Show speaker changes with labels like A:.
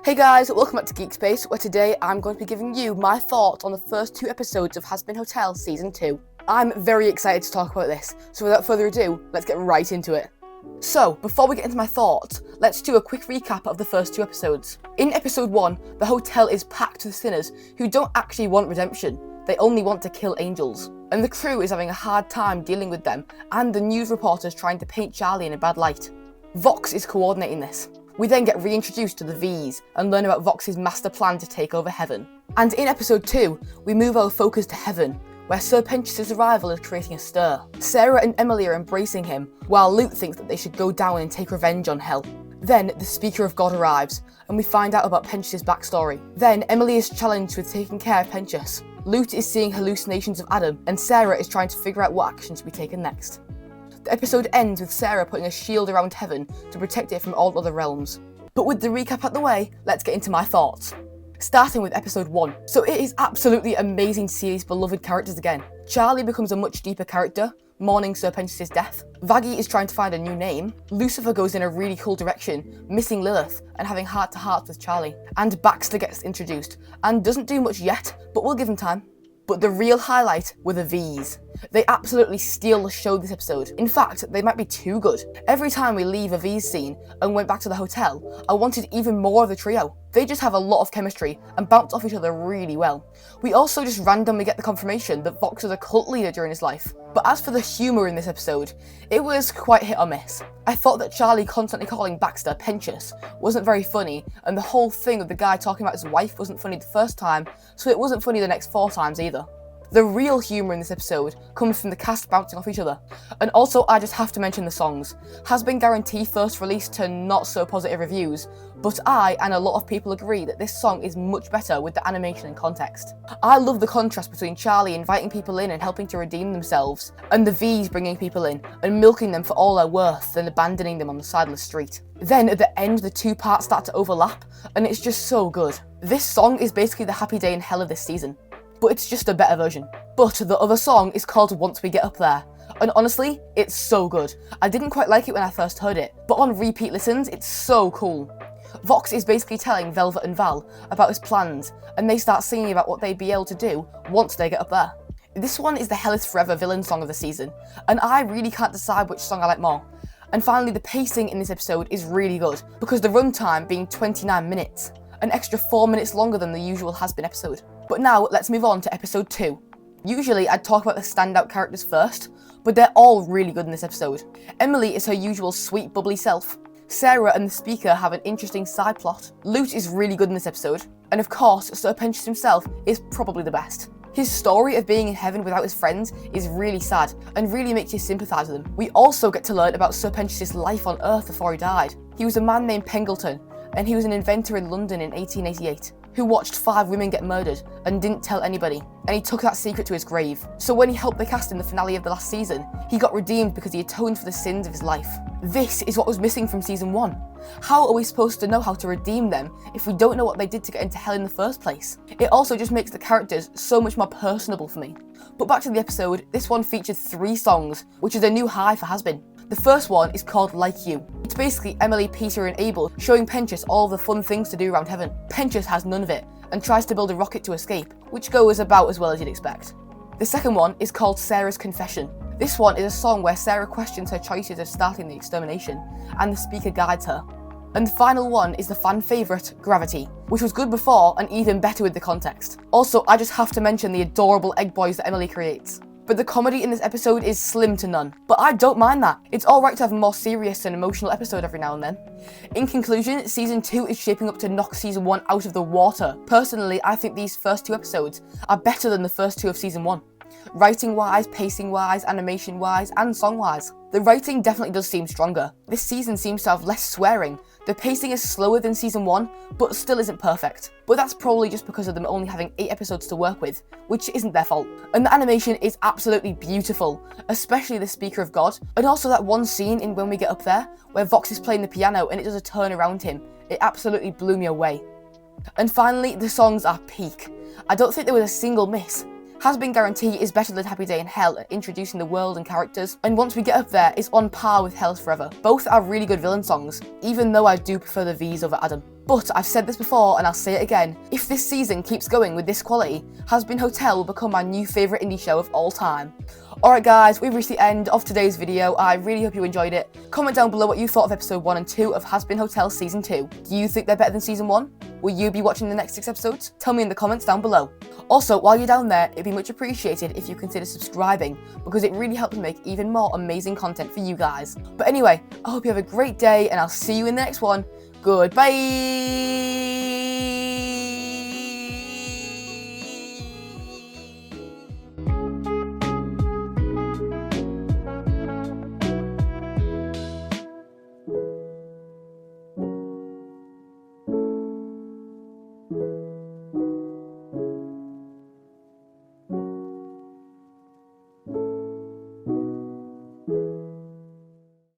A: Hey guys, welcome back to Geek Space, where today I'm going to be giving you my thoughts on the first 2 episodes of Hazbin Hotel Season 2. I'm very excited to talk about this, so without further ado, let's get right into it. So, before we get into my thoughts, let's do a quick recap of the first 2 episodes. In episode 1, the hotel is packed with sinners who don't actually want redemption, they only want to kill angels. And the crew is having a hard time dealing with them, and the news reporters trying to paint Charlie in a bad light. Vox is coordinating this. We then get reintroduced to the V's and learn about Vox's master plan to take over heaven. And in episode 2, we move our focus to heaven, where Sir Pentious' arrival is creating a stir. Sarah and Emily are embracing him, while Luke thinks that they should go down and take revenge on hell. Then the Speaker of God arrives, and we find out about Pentious' backstory. Then Emily is challenged with taking care of Pentious. Lute is seeing hallucinations of Adam, and Sarah is trying to figure out what action to be taken next. The episode ends with Sarah putting a shield around heaven to protect it from all other realms. But with the recap out the way, let's get into my thoughts. Starting with episode 1. So it is absolutely amazing to see these beloved characters again. Charlie becomes a much deeper character, mourning Sir Pentious' death. Vaggie is trying to find a new name. Lucifer goes in a really cool direction, missing Lilith and having heart-to-hearts with Charlie. And Baxter gets introduced, and doesn't do much yet, but we'll give him time. But the real highlight were the V's. They absolutely steal the show this episode. In fact, they might be too good. Every time we leave a V's scene and went back to the hotel, I wanted even more of the trio. They just have a lot of chemistry and bounce off each other really well. We also just randomly get the confirmation that Vox was a cult leader during his life. But as for the humour in this episode, it was quite hit or miss. I thought that Charlie constantly calling Baxter Pentious wasn't very funny, and the whole thing of the guy talking about his wife wasn't funny the first time, so it wasn't funny the next 4 times either. The real humour in this episode comes from the cast bouncing off each other. And also, I just have to mention the songs. Hazbin Guarantee first released to not so positive reviews, but I and a lot of people agree that this song is much better with the animation and context. I love the contrast between Charlie inviting people in and helping to redeem themselves, and the V's bringing people in and milking them for all their worth and abandoning them on the side of the street. Then at the end, the 2 parts start to overlap, and it's just so good. This song is basically the happy day in hell of this season, but it's just a better version. But the other song is called Once We Get Up There, and honestly, it's so good. I didn't quite like it when I first heard it, but on repeat listens, it's so cool. Vox is basically telling Velvet and Val about his plans, and they start singing about what they'd be able to do once they get up there. This one is the Hell is Forever villain song of the season, and I really can't decide which song I like more. And finally, the pacing in this episode is really good, because the runtime being 29 minutes, an extra 4 minutes longer than the usual Hazbin episode. But now, let's move on to episode 2. Usually, I'd talk about the standout characters first, but they're all really good in this episode. Emily is her usual sweet, bubbly self. Sarah and the Speaker have an interesting side plot. Lute is really good in this episode. And of course, Sir Pentious himself is probably the best. His story of being in heaven without his friends is really sad, and really makes you sympathise with him. We also get to learn about Sir Pentious' life on Earth before he died. He was a man named Pendleton, and he was an inventor in London in 1888. Who watched 5 women get murdered and didn't tell anybody, and he took that secret to his grave. So when he helped the cast in the finale of the last season, he got redeemed because he atoned for the sins of his life. This is what was missing from season 1. How are we supposed to know how to redeem them if we don't know what they did to get into hell in the first place? It also just makes the characters so much more personable for me. But back to the episode, this one featured 3 songs, which is a new high for Hazbin. The first one is called Like You. It's basically Emily, Peter and Abel showing Pentious all the fun things to do around heaven. Pentious has none of it and tries to build a rocket to escape, which goes about as well as you'd expect. The second one is called Sarah's Confession. This one is a song where Sarah questions her choices of starting the extermination, and the Speaker guides her. And the final one is the fan favourite, Gravity, which was good before and even better with the context. Also, I just have to mention the adorable egg boys that Emily creates. But the comedy in this episode is slim to none. But I don't mind that. It's alright to have a more serious and emotional episode every now and then. In conclusion, season 2 is shaping up to knock season 1 out of the water. Personally, I think these first 2 episodes are better than the first 2 of season 1. Writing wise, pacing wise, animation wise, and song wise. The writing definitely does seem stronger. This season seems to have less swearing. The pacing is slower than season 1, but still isn't perfect. But that's probably just because of them only having 8 episodes to work with, which isn't their fault. And the animation is absolutely beautiful, especially the Speaker of God. And also that one scene in When We Get Up There, where Vox is playing the piano and it does a turn around him. It absolutely blew me away. And finally, the songs are peak. I don't think there was a single miss. Hazbin Guarantee is better than Happy Day in Hell at introducing the world and characters, and Once We Get Up There is on par with Hell's Forever. Both are really good villain songs, even though I do prefer the V's over Adam. But I've said this before and I'll say it again, if this season keeps going with this quality, Hazbin Hotel will become my new favourite indie show of all time. Alright guys, we've reached the end of today's video. I really hope you enjoyed it. Comment down below what you thought of episode 1 and 2 of Hazbin Hotel season 2. Do you think they're better than season 1? Will you be watching the next 6 episodes? Tell me in the comments down below. Also, while you're down there, it'd be much appreciated if you consider subscribing, because it really helps me make even more amazing content for you guys. But anyway, I hope you have a great day and I'll see you in the next one. Goodbye!